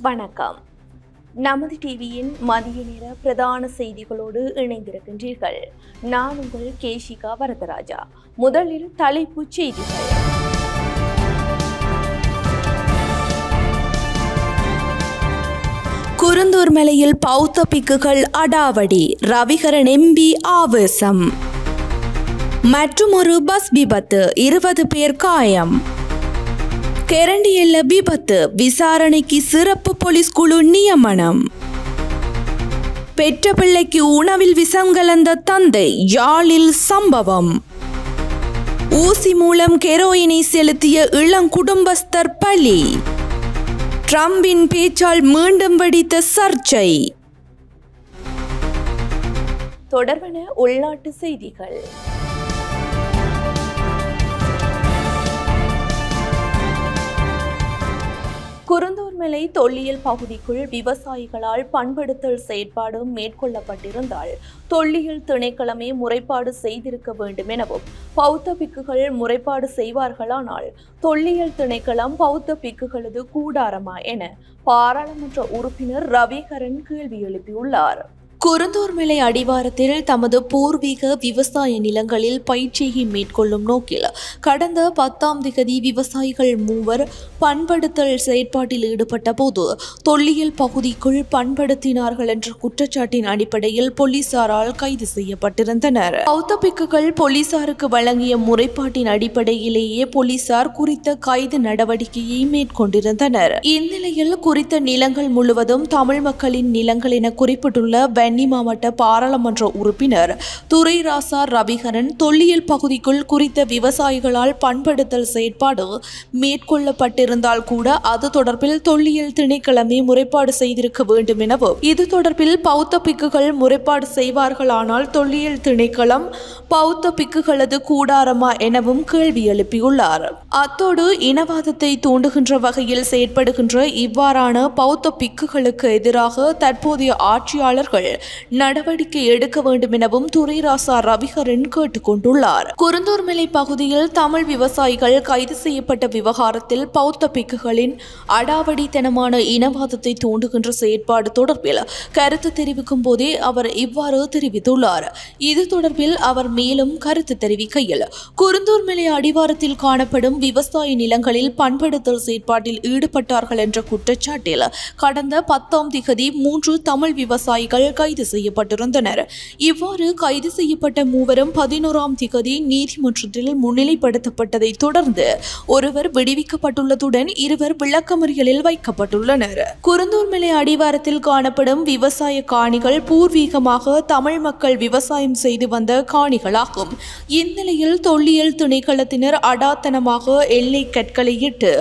வணக்கம். நமது டிவியின் மதிய நேர பிரதான செய்திகளோடு இணைந்திருக்கின்றீர்கள். நான் உங்கள் கேஷிகா வரதராஜா. முதலில் தலைப்புச் செய்திகள். குருந்தூர் மலையில் பௌத்த பிக்குகள் அடாவடி, ரவிகரன் எம்பி ஆவேசம். மற்றுமொரு பஸ் விபத்து, 20 பேர் காயம். கெரண்டியல்ல விபத்து, விசாரணைக்கு சிறப்பு போலீஸ் குழு நியமனம். பெற்ற பிள்ளைக்கு உணவில் விஷம் கலந்த தந்தை, யாழில் சம்பவம். ஊசி மூலம் கெரோயினை செலுத்திய இளங்குடும்பஸ்தர் பலி. ட்ரம்பின் பேச்சால் மீண்டும் வெடித்த சர்ச்சை. தொடர்பான உள்நாட்டு செய்திகள். குருந்தூர் மலை தொல்லியல் பகுதிக்குள் விவசாயிகளால் பண்படுத்தல் செயற்பாடு மேற்கொள்ளப்பட்டிருந்தால் தொல்லியல் திணைக்களமே முறைப்பாடு செய்திருக்க வேண்டும் எனவும், பௌத்த பிக்குகள் முறைப்பாடு செய்வார்களானால் தொல்லியல் திணைக்களம் பௌத்த பிக்குகளது கூடாரமா என பாராளுமன்ற உறுப்பினர் ரவிகரன் கேள்வி எழுப்பியுள்ளார். குருந்தூர் மலை அடிவாரத்தில் தமது பூர்வீக விவசாய நிலங்களில் பயிற்சியை மேற்கொள்ளும் நோக்கில் கடந்த 10ஆம் திகதி விவசாயிகள் 3 பண்படுத்தல் செயற்பாட்டில் ஈடுபட்ட போது தொல்லியல் பகுதிக்குள் பண்படுத்தினார்கள் என்ற குற்றச்சாட்டின் அடிப்படையில் போலீசாரால் கைது செய்யப்பட்டிருந்தனர். பௌத்த பிக்குகள் போலீசாருக்கு வழங்கிய முறைப்பாட்டின் அடிப்படையிலேயே போலீசார் குறித்த கைது நடவடிக்கையை மேற்கொண்டிருந்தனர். இந்நிலையில் குறித்த நிலங்கள் முழுவதும் தமிழ் மக்களின் நிலங்கள் என குறிப்பிட்டுள்ள வன்னி மாவட்ட பாராளுமன்ற உறுப்பினர் துரைராசா ரவிகரன் தொல்லியல் பகுதிக்குள் குறித்த விவசாயிகளால் பண்படுத்தல் செயற்பாடு மேற்கொள்ளப்பட்டிருந்தால் கூட அது தொடர்பில் தொல்லியல் திணைக்களமே முறைப்பாடு செய்திருக்க வேண்டும் எனவும், இது தொடர்பில் பௌத்த பிக்குகள் முறைப்பாடு செய்வார்களானால் தொல்லியல் திணைக்களம் பௌத்த பிக்குகளது கூடாரமா எனவும் கேள்வி எழுப்பியுள்ளார். அத்தோடு இனவாதத்தை தூண்டுகின்ற வகையில் செயற்படுகின்ற இவ்வாறான பௌத்த பிக்குகளுக்கு எதிராக தற்போதைய ஆட்சியாளர்கள் நடவடிக்கை எடுக்க வேண்டும் எனவும் துரைராசா ரவிகரன் கேட்டுக்கொண்டுள்ளார். குருந்தூர் மலை பகுதியில் தமிழ் விவசாயிகள் கைது செய்யப்பட்ட விவகாரத்தில் பௌத்த பிக்குகளின் அடாவடித்தனமான இனவாதத்தை தூண்டுகின்ற செயற்பாடு தொடர்பில் கருத்து தெரிவிக்கும் போதே அவர் இவ்வாறு தெரிவித்துள்ளார். இது தொடர்பில் அவர் மேலும் கருத்து தெரிவிக்கையில், குருந்தூர் மலை அடிவாரத்தில் காணப்படும் விவசாய நிலங்களில் பண்படுத்தல் செயற்பாட்டில் ஈடுபட்டார்கள் என்ற குற்றச்சாட்டில் கடந்த 10ஆம் திகதி 3 தமிழ் விவசாயிகள் கைது செய்யப்பட்டிருந்தனர். இவ்வாறு கைது செய்யப்பட்ட 3வரும் 11ஆம் திகதி நீதிமன்றத்தில் முன்னிலைப்படுத்தப்பட்டதை தொடர்ந்து ஒருவர் விடுவிக்கப்பட்டுள்ளதுடன் 2 விளக்கமறியலில் வைக்கப்பட்டுள்ளனர். குருந்தூர் மலை அடிவாரத்தில் காணப்படும் விவசாய காணிகள் பூர்வீகமாக தமிழ் மக்கள் விவசாயம் செய்து வந்த காணிகளாகும். இந்நிலையில் தொல்லியல் திணைக்களத்தினர் அடாத்தனமாக எல்லை கற்களை இட்டு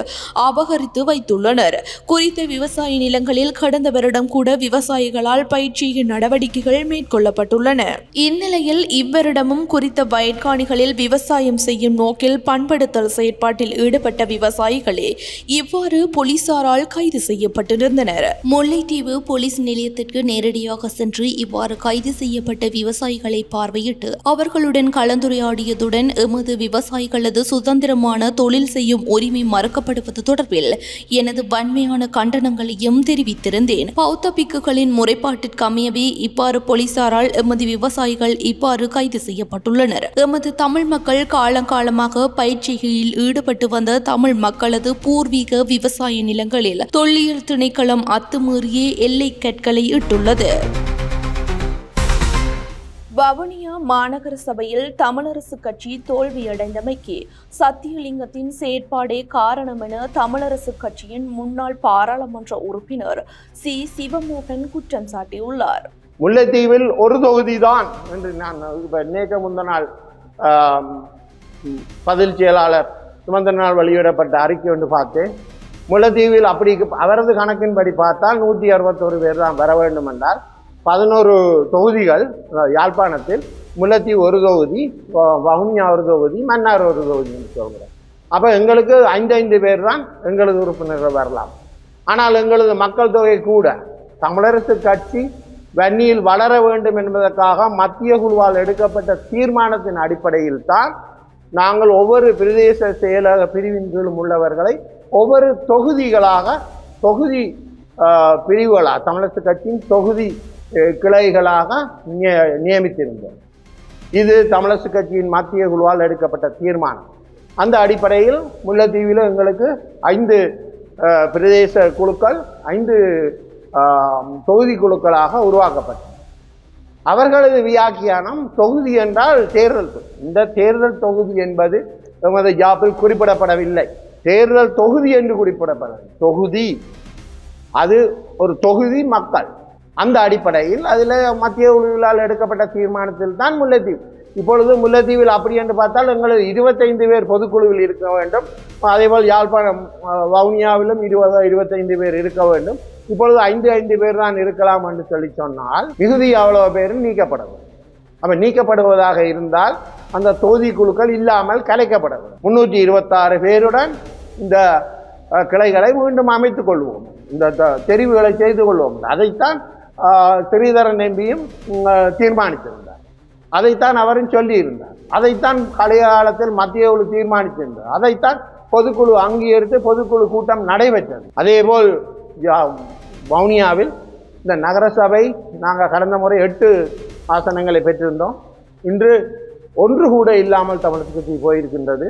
அபகரித்து வைத்துள்ளனர். குறித்த விவசாய நிலங்களில் கடந்த வருடம் கூட விவசாயிகளால் பயிற்சியின் நடவடிக்கைகள் மேற்கொள்ளப்பட்டுள்ளன. இந்நிலையில் இவ்வருடமும் குறித்த வயற்காணிகளில் விவசாயம் செய்யும் நோக்கில் பண்படுத்தல் செயற்பாட்டில் ஈடுபட்ட விவசாயிகளே இவ்வாறு போலீசாரால் கைது செய்யப்பட்டிருந்தனர். முல்லைத்தீவு போலீஸ் நிலையத்திற்கு நேரடியாக சென்று இவ்வாறு கைது செய்யப்பட்ட விவசாயிகளை பார்வையிட்டு அவர்களுடன் கலந்துரையாடியதுடன் எமது விவசாயிகளது சுதந்திரமான தொழில் செய்யும் உரிமை மறுக்கப்படுவது தொடர்பில் எனது வன்மையான கண்டனங்களையும் தெரிவித்திருந்தேன். பௌத்த பிக்குகளின் முறைப்பாட்டிற்கு அமையவே இவ்வாறு போலீசாரால் எமது விவசாயிகள் இவ்வாறு கைது செய்யப்பட்டுள்ளனர். எமது தமிழ் மக்கள் காலங்காலமாக பயிற்சியில் ஈடுபட்டு வந்த தமிழ் மக்களது பூர்வீக விவசாய நிலங்களில் தொல்லியல் திணைக்களம் அத்துமீறிய எல்லை கற்களை இட்டுள்ளது. வவுனியா மாநகர சபையில் தமிழரசு கட்சி தோல்வியடைந்தமைக்கு சத்தியலிங்கத்தின் செயற்பாடே காரணம் என தமிழரசு கட்சியின் முன்னாள் பாராளுமன்ற உறுப்பினர் சி சிவமோகன் குற்றம் சாட்டியுள்ளார். முல்லைத்தீவில் ஒரு தொகுதிதான் என்று நான் நேற்று முந்த நாள் பதில் செயலாளர் சுமந்திரனால் வெளியிடப்பட்ட அறிக்கை ஒன்று பார்த்தேன். முல்லைத்தீவில் அப்படி அவரது கணக்கின்படி பார்த்தால் 161 பேர் தான் வர வேண்டும் என்றால் 11 தொகுதிகள் யாழ்ப்பாணத்தில் முல்லைத்தீவு ஒரு தொகுதி, வவுனியா ஒரு தொகுதி, மன்னார் ஒரு தொகுதி சொல்கிறேன். அப்போ எங்களுக்கு 5 பேர் தான் எங்களது உறுப்பினர்கள் வரலாம். ஆனால் எங்களது மக்கள் தொகை கூட தமிழரசு கட்சி வன்னியில் வளர வேண்டும் என்பதற்காக மத்திய குழுவால் எடுக்கப்பட்ட தீர்மானத்தின் அடிப்படையில் தான் நாங்கள் ஒவ்வொரு பிரதேச செயலக பிரிவின் கீழும் உள்ளவர்களை ஒவ்வொரு தொகுதிகளாக தொகுதி பிரிவுகளாக தமிழரசு கட்சியின் தொகுதி கிளைகளாக நியமித்திருந்தோம். இது தமிழரசு கட்சியின் மத்திய குழுவால் எடுக்கப்பட்ட தீர்மானம். அந்த அடிப்படையில் முல்லைத்தீவில் எங்களுக்கு 5 பிரதேச குழுக்கள் 5 தொகுதி குழுக்களாக உருவாக்கப்பட்டது. அவர்களது வியாக்கியானம் தொகுதி என்றால் தேர்தல். இந்த தேர்தல் தொகுதி என்பது எமது ஜாப்பில் குறிப்பிடப்படவில்லை. தேர்தல் தொகுதி என்று குறிப்பிடப்படவில்லை. தொகுதி அது ஒரு தொகுதி மக்கள். அந்த அடிப்படையில் அதில் மத்திய குழுவிலால் எடுக்கப்பட்ட தீர்மானத்தில் தான் முல்லைத்தீவு. இப்பொழுது முல்லைத்தீவில் அப்படி என்று பார்த்தால் எங்களுக்கு 25 பேர் பொதுக்குழுவில் இருக்க வேண்டும். அதேபோல் யாழ்ப்பாணம் வவுனியாவிலும் 20-25 பேர் இருக்க வேண்டும். இப்பொழுது 5 பேர் தான் இருக்கலாம் என்று சொல்லி சொன்னால் மிகுதி அவ்வளவு பேரும் நீக்கப்படும். அப்போ நீக்கப்படுவதாக இருந்தால் அந்த தொகுதி குழுக்கள் இல்லாமல் கலைக்கப்பட வேண்டும். 326 பேருடன் இந்த கிளைகளை மீண்டும் அமைத்துக் கொள்வோம், இந்த தெரிவுகளை செய்து கொள்வோம். அதைத்தான் ஸ்ரீதரன் எம்பியும் தீர்மானித்திருந்தார். அதைத்தான் அவரும் சொல்லியிருந்தார். அதைத்தான் பழைய காலத்தில் மத்திய குழு தீர்மானித்திருந்தார். அதைத்தான் பொதுக்குழு அங்கீகரித்து பொதுக்குழு கூட்டம் நடைபெற்றது. அதேபோல் வவுனியாவில் இந்த நகரசபை நாங்கள் கடந்த முறை 8 ஆசனங்களை பெற்றிருந்தோம். இன்று 1 கூட இல்லாமல் தமிழக கட்சி போயிருக்கின்றது.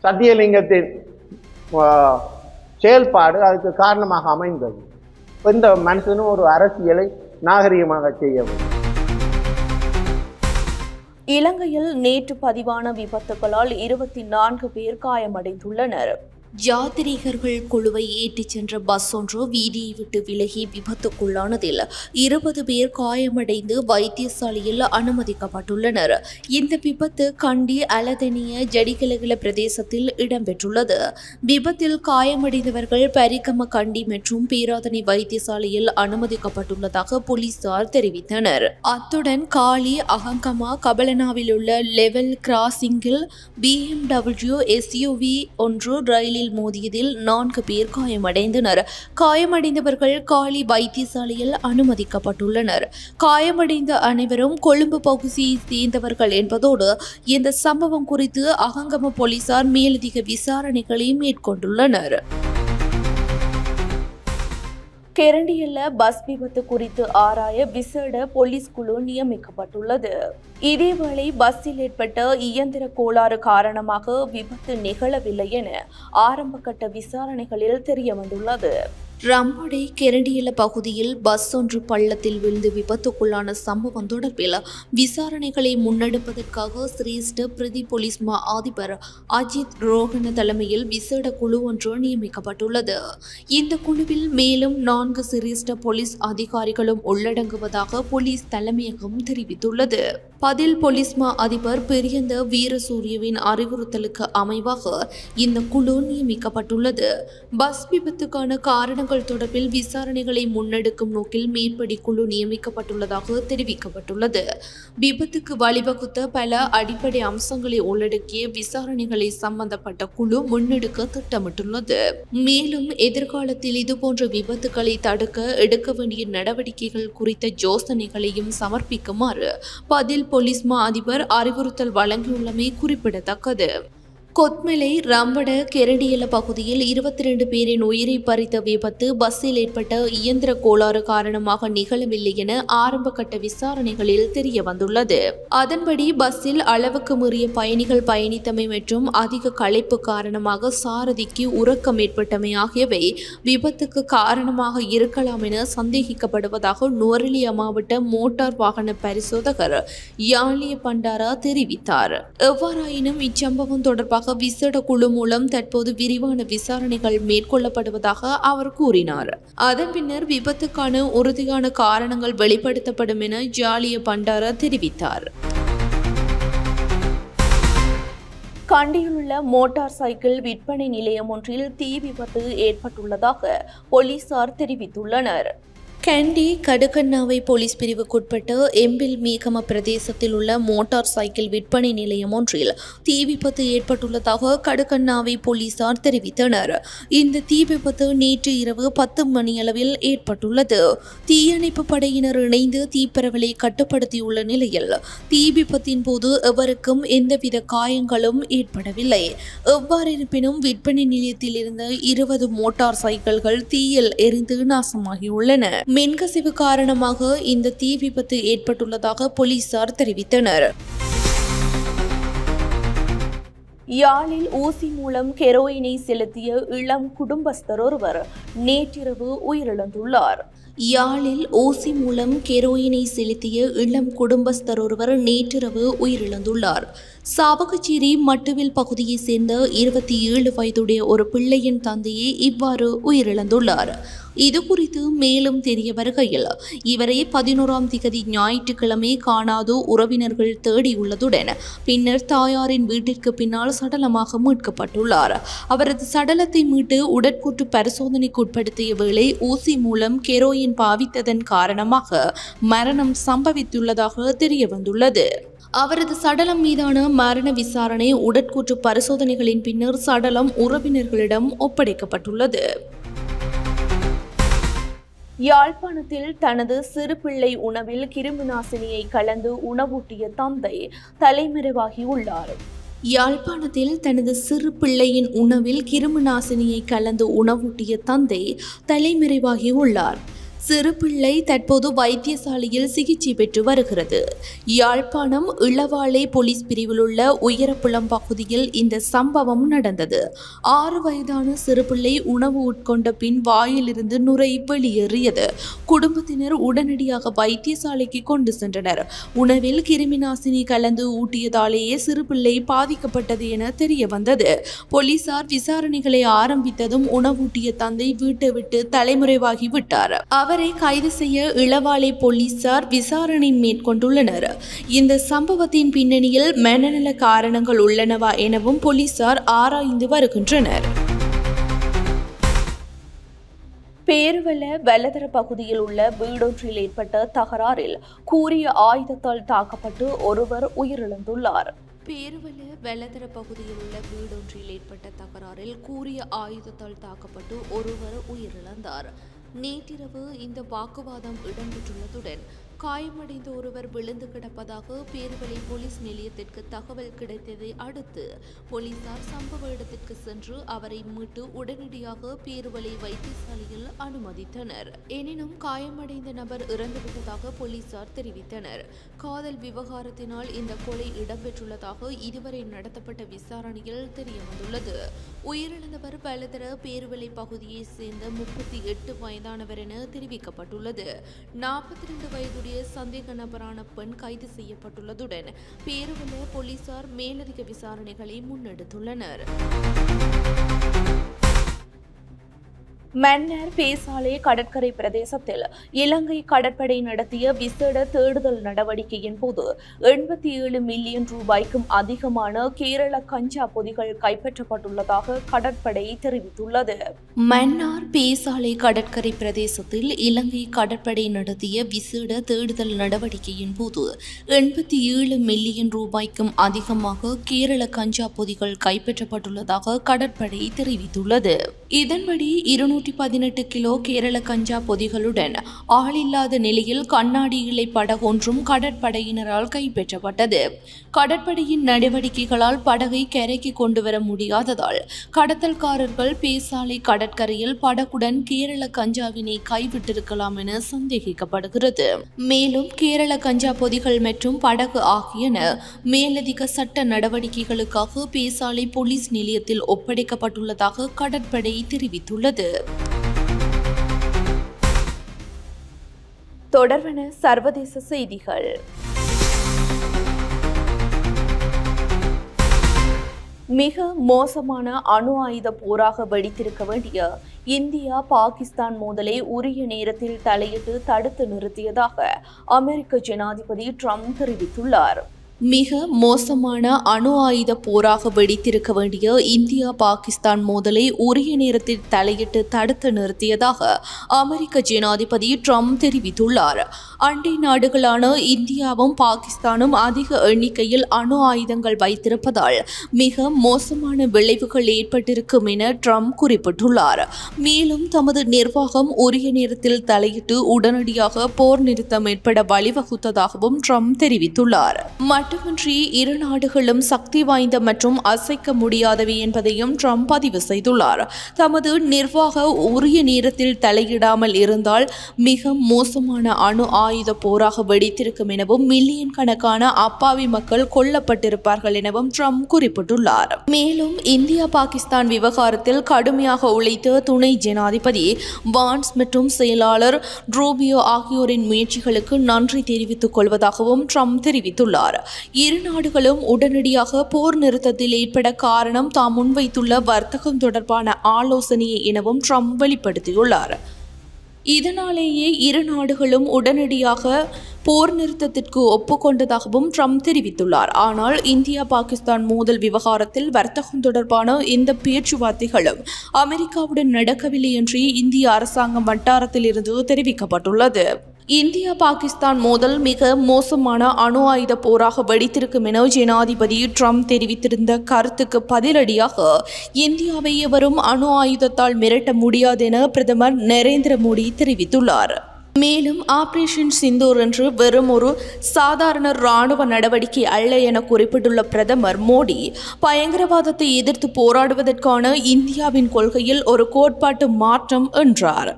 சத்தியலிங்கத்தின் செயல்பாடு அதுக்கு காரணமாக அமைந்தது. இந்த மனுஷனும் ஒரு அரசியலை நாகரிகமாக செய்ய வேண்டும். இலங்கையில் நேற்று பதிவான விபத்துகளால் 24 பேர் காயமடைந்துள்ளனர். யாத்ரீகர்கள் குழுவை ஏற்றிச் சென்ற பஸ் ஒன்று வீதியை விட்டு விலகி விபத்துக்குள்ளானதில் 20 பேர் காயமடைந்து வைத்தியசாலையில் அனுமதிக்கப்பட்டுள்ளனர். இந்த விபத்து கண்டி அலதனிய ஜடிகலகல பிரதேசத்தில் இடம்பெற்றுள்ளது. விபத்தில் காயமடைந்தவர்கள் பரிகம கண்டி மற்றும் பேராதனை வைத்தியசாலையில் அனுமதிக்கப்பட்டுள்ளதாக போலீசார் தெரிவித்தனர். அத்துடன் காலி அகங்கமா கபலனாவில் உள்ள லெவல் கிராசிங்கில் BMW SUV ஒன்று ரயிலில் மோதியதில் 4 பேர் காயமடைந்தனர். காயமடைந்தவர்கள் காலி வைத்தியசாலையில் அனுமதிக்கப்பட்டுள்ளனர். காயமடைந்த அனைவரும் கொழும்பு பகுதியை சேர்ந்தவர்கள் என்பதோடு இந்த சம்பவம் குறித்து அகங்கம போலீசார் மேலதிக விசாரணைகளை மேற்கொண்டுள்ளனர். கெரண்டியில் பஸ் விபத்து குறித்து ஆராய விசேட போலீஸ் குழு நியமிக்கப்பட்டுள்ளது. இதேவேளை பஸ்ஸில் ஏற்பட்ட இயந்திர கோளாறு காரணமாக விபத்து நிகழவில்லை என ஆரம்பகட்ட விசாரணைகளில் தெரியவந்துள்ளது. ரம்படை கெரண்டியல பகுதியில் பஸ் ஒன்று பள்ளத்தில் விழுந்து விபத்துக்குள்ளான சம்பவம் தொடர்பில் விசாரணைகளை முன்னெடுப்பதற்காக சிரேஷ்ட பிரதி போலீஸ் மா அதிபர் அஜித் ரோஹன தலைமையில் விசேட குழு ஒன்று நியமிக்கப்பட்டுள்ளது. இந்த குழுவில் மேலும் 4 சிரேஷ்ட போலீஸ் அதிகாரிகளும் உள்ளடங்குவதாக போலீஸ் தலைமையகம் தெரிவித்துள்ளது. பதில் போலீஸ் மா அதிபர் பெரியந்த வீரசூரியவின் அறிவுறுத்தலுக்கு அமைவாக இந்த குழு நியமிக்கப்பட்டுள்ளது. பஸ் விபத்துக்கான காரணங்கள் தொடர்பில் விசாரணைகளை முன்னெடுக்கும் நோக்கில் மேற்படி குழு நியமிக்கப்பட்டுள்ளதாக தெரிவிக்கப்பட்டுள்ளது. விபத்துக்கு வழிவகுத்த பல அடிப்படை அம்சங்களை உள்ளடக்கிய விசாரணைகளை சம்பந்தப்பட்ட குழு முன்னெடுக்க திட்டமிட்டுள்ளது. மேலும் எதிர்காலத்தில் இதுபோன்ற விபத்துக்களை தடுக்க எடுக்க வேண்டிய நடவடிக்கைகள் குறித்த யோசனைகளையும் சமர்ப்பிக்குமாறு பதில் போலீஸ் மா அதிபர் அறிவுறுத்தல் வழங்கியுள்ளமை குறிப்பிடத்தக்கது. கொத்மலை ரம்பட கெரண்டியல பகுதியில் 22 பேரின் உயிரை பறித்த விபத்து பஸ்ஸில் ஏற்பட்ட இயந்திர கோளாறு காரணமாக நிகழவில்லை என ஆரம்பகட்ட விசாரணைகளில் தெரிய வந்துள்ளது. அதன்படி பஸ்ஸில் அளவுக்கு மீறிய பயணிகள் பயணித்தமை மற்றும் அதிக களைப்பு காரணமாக சாரதிக்கு உறக்கம் ஏற்பட்டமை ஆகியவை விபத்துக்கு காரணமாக இருக்கலாம் என சந்தேகிக்கப்படுவதாக நுவரெலியா மாவட்ட மோட்டார் வாகன பரிசோதகர் யாழிய பண்டாரா தெரிவித்தார். எவ்வாறாயினும் இச்சம்பவம் தொடர்பாக விசேட குழு மூலம் தற்போது விரிவான விசாரணைகள் மேற்கொள்ளப்படுவதாக அவர் கூறினார். அதன் பின்னர் விபத்துக்கான உறுதியான காரணங்கள் வெளிப்படுத்தப்படும் என ஜாலிய பண்டாரா தெரிவித்தார். கண்டியில் உள்ள மோட்டார் சைக்கிள் விற்பனை நிலையம் ஒன்றில் தீ விபத்து ஏற்பட்டுள்ளதாக போலீசார் தெரிவித்துள்ளனர். கண்டி கடுகண்ணாவை போலீஸ் பிரிவுக்குட்பட்ட எம்பில் மீகம பிரதேசத்தில் உள்ள மோட்டார் சைக்கிள் விற்பனை நிலையம் ஒன்றில் தீ விபத்து ஏற்பட்டுள்ளதாக கடுகண்ணாவை போலீசார் தெரிவித்தனர். இந்த தீ விபத்து நேற்று இரவு 10 மணியளவில் ஏற்பட்டுள்ளது. தீயணைப்பு படையினர் இணைந்து தீப்பரவலை கட்டுப்படுத்தியுள்ள நிலையில் தீ விபத்தின் போது எவருக்கும் எந்தவித காயங்களும் ஏற்படவில்லை. எவ்வாறிருப்பினும் விற்பனை நிலையத்தில் இருந்த 20 மோட்டார் சைக்கிள்கள் தீயில் எரிந்து நாசமாகியுள்ளன. மின்கசிவு காரணமாக இந்த தீ விபத்து ஏற்பட்டுள்ளதாக போலீசார் தெரிவித்தனர். யாழில் ஊசி மூலம் ஹெரோயினை செலுத்திய இளம் குடும்பஸ்தர் ஒருவர் நேற்றிரவு உயிரிழந்துள்ளார். யாழில் ஊசி மூலம் ஹெரோயினை செலுத்திய இளம் குடும்பஸ்தர் ஒருவர் நேற்றிரவு உயிரிழந்துள்ளார். சாவகச்சேரி மட்டுவில் பகுதியைச் சேர்ந்த 27 வயதுடைய ஒரு பிள்ளையின் தந்தையே இவ்வாறு உயிரிழந்துள்ளார். இதுகுறித்து மேலும் தெரிய வருகையில் இவரை 11ஆம் திகதி ஞாயிற்றுக்கிழமை காணாது உறவினர்கள் தேடியுள்ளதுடன் பின்னர் தாயாரின் வீட்டிற்கு பின்னால் சடலமாக மீட்கப்பட்டுள்ளார். அவரது சடலத்தை மீட்டு உடற்கூற்று பரிசோதனைக்கு உட்படுத்திய வேளை ஊசி மூலம் ஹெரோயின் பாவித்ததன் காரணமாக மரணம் சம்பவித்துள்ளதாக தெரியவந்துள்ளது. அவரது சடலம் மீதான மரண விசாரணை உடற்கூற்று பரிசோதனைகளின் பின்னர் சடலம் உறவினர்களிடம் ஒப்படைக்கப்பட்டுள்ளது. யாழ்ப்பாணத்தில் தனது சிறு பிள்ளை உணவில் கிருமிநாசினியை கலந்து உணவூட்டிய தந்தை தலைமறைவாகியுள்ளார். யாழ்ப்பாணத்தில் தனது சிறு பிள்ளையின் உணவில் கிருமிநாசினியை கலந்து உணவூட்டிய தந்தை தலைமறைவாகியுள்ளார். சிறு பிள்ளை தற்போது வைத்தியசாலையில் சிகிச்சை பெற்று வருகிறது. யாழ்ப்பாணம் இளவாலை போலீஸ் பிரிவில் உள்ள உயரப்புலம் பகுதியில் இந்த சம்பவம் நடந்தது. 6 வயதான சிறு பிள்ளை உணவு உட்கொண்ட பின் வாயிலிருந்து நுரை வெளியேறியது. குடும்பத்தினர் உடனடியாக வைத்தியசாலைக்கு கொண்டு சென்றனர். உணவில் கிருமிநாசினி கலந்து ஊட்டியதாலேயே சிறு பிள்ளை பாதிக்கப்பட்டது என தெரிய வந்தது. போலீசார் விசாரணைகளை ஆரம்பித்ததும் உணவூட்டிய தந்தை வீட்டை விட்டு தலைமறைவாகிவிட்டார். அவரை கைது செய்ய இளவாலை போலீசார் விசாரணை மேற்கொண்டுள்ளனர். இந்த சம்பவத்தின் பின்னணியில் மனநல காரணங்கள் உள்ளனவா எனவும் போலீசார் ஆராய்ந்து வருகின்றனர். பேருவல வெள்ளதர பகுதியில் உள்ள வீடொன்றில் ஏற்பட்ட தகராறில் கூரிய ஆயுதத்தால் தாக்கப்பட்டு ஒருவர் உயிரிழந்துள்ளார். பேருவல வெள்ளதர பகுதியில் உள்ள வீடொன்றில் ஏற்பட்ட தகராறில் கூரிய ஆயுதத்தால் தாக்கப்பட்டு ஒருவர் உயிரிழந்தார். நேற்றிரவு இந்த வாக்குவாதம் இடம்பெற்றுள்ளதுடன் காயமடைந்த ஒருவர் விழுந்து கிடப்பதாக பேருவலை போலீஸ் நிலையத்திற்கு தகவல் கிடைத்ததை அடுத்து போலீசார் சம்பவ இடத்திற்கு சென்று அவரை மீட்டு உடனடியாக பேருவலை வைத்தியசாலையில் அனுமதித்தனர். எனினும் காயமடைந்த நபர் இறந்துவிட்டதாக போலீசார் தெரிவித்தனர். காதல் விவகாரத்தினால் இந்த கொலை இடம்பெற்றுள்ளதாக இதுவரை நடத்தப்பட்ட விசாரணையில் தெரியவந்துள்ளது. உயிரிழந்தவர் பலதர பேருவலை பகுதியைச் சேர்ந்த 38 வயதானவர் என தெரிவிக்கப்பட்டுள்ளது. 42 வயதுடைய சந்தேக நபரான பெண் கைது செய்யப்பட்டுள்ளதுடன் பேருவல போலீசார் மேலதிக விசாரணைகளை முன்னெடுத்துள்ளனர். மன்னார் பேசாலை கடற்கரை பிரதேசத்தில் இலங்கை கடற்படை நடத்திய விசேட தேடுதல் நடவடிக்கையின் போது 87 மில்லியன் ரூபாய்க்கும் அதிகமான கேரள கஞ்சா பொதிகள் கைப்பற்றப்பட்டுள்ளதாக கடற்படை தெரிவித்துள்ளது. மன்னார் பேசாலை கடற்கரை பிரதேசத்தில் இலங்கை கடற்படை நடத்திய விசேட தேடுதல் நடவடிக்கையின் போது 87 மில்லியன் ரூபாய்க்கும் அதிகமாக கேரள கஞ்சா பொதிகள் கைப்பற்றப்பட்டுள்ளதாக கடற்படை தெரிவித்துள்ளது. இதன்படி 218 கிலோ கேரள கஞ்சா பொதிகளுடன் ஆளில்லாத நிலையில் கண்ணாடி இலை படகொன்றும் கடற்படையினரால் கைப்பற்றப்பட்டது. கடற்படையின் நடவடிக்கைகளால் படகை கரைக்கு கொண்டு வர முடியாததால் கடத்தல்காரர்கள் பேசாலை கடற்கரையில் படகுடன் கேரள கஞ்சாவினை கைவிட்டிருக்கலாம் என சந்தேகிக்கப்படுகிறது. மேலும் கேரள கஞ்சா பொதிகள் மற்றும் படகு ஆகியன மேலதிக சட்ட நடவடிக்கைகளுக்காக பேசாலை போலீஸ் நிலையத்தில் ஒப்படைக்கப்பட்டுள்ளதாக கடற்படை தெரிவித்துள்ளது. தொடர்வன சர்வதேச செய்திகள். மிக மோசமான அணு ஆயுத போராக வெடித்திருக்க வேண்டிய இந்தியா பாகிஸ்தான் மோதலை உரிய நேரத்தில் தலையிட்டு தடுத்து நிறுத்தியதாக அமெரிக்க ஜனாதிபதி ட்ரம்ப் தெரிவித்துள்ளார். மிக மோசமான அணு ஆயுத போராக வெடித்திருக்க வேண்டிய இந்தியா பாகிஸ்தான் மோதலை உரிய நேரத்தில் தலையிட்டு தடுத்து நிறுத்தியதாக அமெரிக்க ஜனாதிபதி ட்ரம்ப் தெரிவித்துள்ளார். அண்டை நாடுகளான இந்தியாவும் பாகிஸ்தானும் அதிக எண்ணிக்கையில் அணு ஆயுதங்கள் வைத்திருப்பதால் மிக மோசமான விளைவுகள் ஏற்பட்டிருக்கும் என ட்ரம்ப் குறிப்பிட்டுள்ளார். மேலும் தமது நிர்வாகம் உரிய நேரத்தில் தலையிட்டு உடனடியாக போர் நிறுத்தம் ஏற்பட வழிவகுத்ததாகவும் ட்ரம்ப் தெரிவித்துள்ளார். மட்டுமின்றி இரு நாடுகளும் சக்தி வாய்ந்த மற்றும் அசைக்க முடியாதவை என்பதையும் ட்ரம்ப் பதிவு செய்துள்ளார். தமது நிர்வாக உரிய நேரத்தில் தலையிடாமல் இருந்தால் மிக மோசமான அணு ஆயுத போராக வெடித்திருக்கும் எனவும் மில்லியன் கணக்கான அப்பாவி மக்கள் கொல்லப்பட்டிருப்பார்கள் எனவும் ட்ரம்ப் குறிப்பிட்டுள்ளார். மேலும் இந்தியா பாகிஸ்தான் விவகாரத்தில் கடுமையாக உழைத்த துணை ஜனாதிபதி வான்ஸ் மற்றும் செயலாளர் ரூபியோ ஆகியோரின் முயற்சிகளுக்கு நன்றி தெரிவித்துக் கொள்வதாகவும் ட்ரம்ப் தெரிவித்துள்ளார். இரு நாடுகளும் உடனடியாக போர் நிறுத்தத்தில் ஏற்பட காரணம் தாம் முன்வைத்துள்ள வர்த்தகம் தொடர்பான ஆலோசனையை எனவும் ட்ரம்ப் வெளிப்படுத்தியுள்ளார். இதனாலேயே இரு நாடுகளும் உடனடியாக போர் நிறுத்தத்திற்கு ஒப்புக்கொண்டதாகவும் ட்ரம்ப் தெரிவித்துள்ளார். ஆனால் இந்தியா பாகிஸ்தான் மோதல் விவகாரத்தில் வர்த்தகம் தொடர்பான எந்த பேச்சுவார்த்தைகளும் அமெரிக்காவுடன் நடக்கவில்லை என்று இந்திய அரசாங்கம் வட்டாரத்தில் இருந்து தெரிவிக்கப்பட்டுள்ளது. இந்தியா பாகிஸ்தான் மோதல் மிக மோசமான அணு ஆயுத போராக வெடித்திருக்கும் என ஜனாதிபதி ட்ரம்ப் தெரிவித்திருந்த கருத்துக்கு பதிலடியாக இந்தியாவை எவரும் அணு ஆயுதத்தால் மிரட்ட முடியாது என பிரதமர் நரேந்திர மோடி தெரிவித்துள்ளார். மேலும் ஆபரேஷன் சிந்தூர் என்று வெறும் ஒரு சாதாரண இராணுவ நடவடிக்கை அல்ல என குறிப்பிட்டுள்ள பிரதமர் மோடி பயங்கரவாதத்தை எதிர்த்து போராடுவதற்கான இந்தியாவின் கொள்கையில் ஒரு கோட்பாட்டு மாற்றம் என்றார்.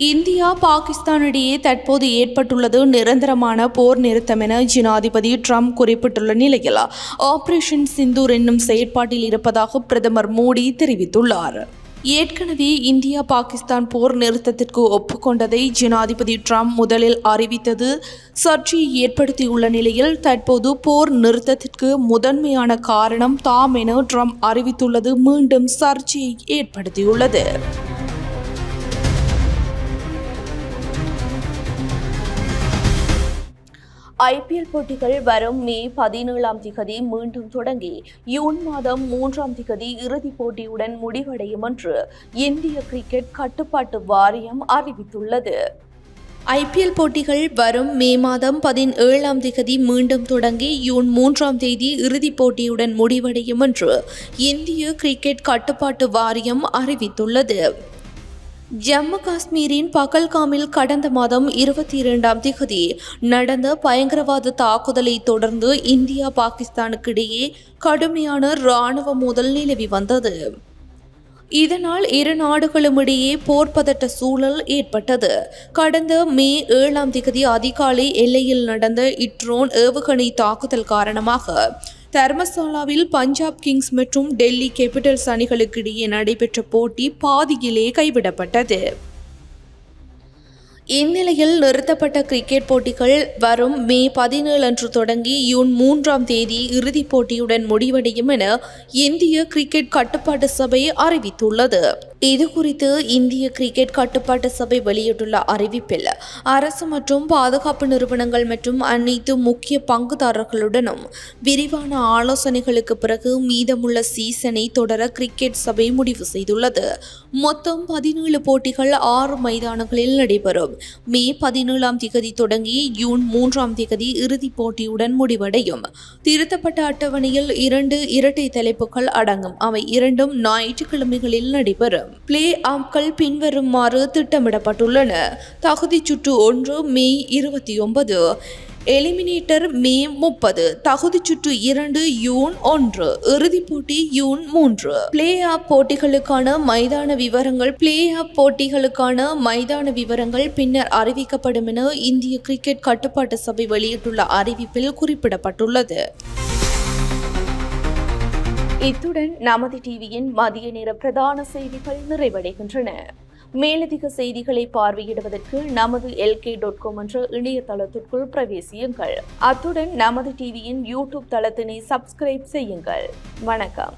இந்தியா பாகிஸ்தானிடையே தற்போது ஏற்பட்டுள்ளது நிரந்தரமான போர் நிறுத்தம் என ஜனாதிபதி ட்ரம்ப் குறிப்பிட்டுள்ள நிலையில் ஆபரேஷன் சிந்தூர் என்னும் செயற்பாட்டில் இருப்பதாக பிரதமர் மோடி தெரிவித்துள்ளார். ஏற்கனவே இந்தியா பாகிஸ்தான் போர் நிறுத்தத்திற்கு ஒப்புக்கொண்டதை ஜனாதிபதி ட்ரம்ப் முதலில் அறிவித்தது சர்ச்சையை ஏற்படுத்தியுள்ள நிலையில் தற்போது போர் நிறுத்தத்திற்கு முதன்மையான காரணம் தாம் என ட்ரம்ப் அறிவித்துள்ளது மீண்டும் சர்ச்சையை ஏற்படுத்தியுள்ளது. ஐபிஎல் போட்டிகள் வரும் மே 17 மீண்டும் தொடங்கி ஜூன் மாதம் 3 இறுதிப் போட்டியுடன் முடிவடையும் என்று இந்திய கிரிக்கெட் கட்டுப்பாட்டு வாரியம் அறிவித்துள்ளது. ஐபிஎல் போட்டிகள் வரும் மே மாதம் 17 மீண்டும் தொடங்கி ஜூன் 3 இறுதிப் போட்டியுடன் முடிவடையும் என்று இந்திய கிரிக்கெட் கட்டுப்பாட்டு வாரியம் அறிவித்துள்ளது. ஜம்மு காஷ்மீரின் பகல்காமில் கடந்த மாதம் 22 நடந்த பயங்கரவாத தாக்குதலை தொடர்ந்து இந்தியா பாகிஸ்தானுக்கு இடையே கடுமையான இராணுவ மோதல் நிலவி வந்தது. இதனால் இரு நாடுகளும் இடையே போர்ப்பதட்ட சூழல் ஏற்பட்டது. கடந்த மே 7 அதிகாலை எல்லையில் நடந்த ட்ரோன் ஏவுகணை தாக்குதல் காரணமாக தர்மசாலாவில் பஞ்சாப் கிங்ஸ் மற்றும் டெல்லி கேபிட்டல்ஸ் அணிகளுக்கு இடையே நடைபெற்ற போட்டி பாதியிலே கைவிடப்பட்டது. இந்நிலையில் நிறுத்தப்பட்ட கிரிக்கெட் போட்டிகள் வரும் மே 17 அன்று தொடங்கி ஜூன் 3 இறுதிப் போட்டியுடன் முடிவடையும் என இந்திய கிரிக்கெட் கட்டுப்பாட்டு சபை அறிவித்துள்ளது. இதுகுறித்து இந்திய கிரிக்கெட் கட்டுப்பாட்டு சபை வெளியிட்டுள்ள அறிவிப்பில் அரசு மற்றும் பாதுகாப்பு நிறுவனங்கள் மற்றும் அனைத்து முக்கிய பங்குதாரர்களுடனும் விரிவான ஆலோசனைகளுக்கு பிறகு மீதமுள்ள சீசனை தொடர கிரிக்கெட் சபை முடிவு செய்துள்ளது. மொத்தம் 17 போட்டிகள் 6 மைதானங்களில் நடைபெறும். மே 17 தொடங்கி ஜூன் 3 இறுதிப் போட்டியுடன் முடிவடையும். திருத்தப்பட்ட அட்டவணையில் 2 இரட்டை தலைப்புகள் அடங்கும். அவை இரண்டும் ஞாயிற்றுக்கிழமைகளில் நடைபெறும். பிளே ஆஃப்கள் பின்வருமாறு திட்டமிடப்பட்டுள்ளன. தகுதி சுற்று 1 மே 29, எலிமினேட்டர் மே 30, தகுதி சுற்று 2 ஜூன் 1, இறுதிப் போட்டி ஜூன் 3. பிளே ஆஃப் போட்டிகளுக்கான மைதான விவரங்கள் பின்னர் அறிவிக்கப்படும் என இந்திய கிரிக்கெட் கட்டுப்பாட்டு சபை வெளியிட்டுள்ள அறிவிப்பில் குறிப்பிடப்பட்டுள்ளது. இத்துடன் நமது டிவியின் மதிய நேர பிரதான செய்திகள் நிறைவடைகின்றன. மேலதிக செய்திகளை பார்வையிடுவதற்கு நமது LK.com என்ற இணையதளத்திற்குள் பிரவேசியுங்கள். அத்துடன் நமது டிவியின் யூடியூப் தளத்தினை சப்ஸ்கிரைப் செய்யுங்கள். வணக்கம்.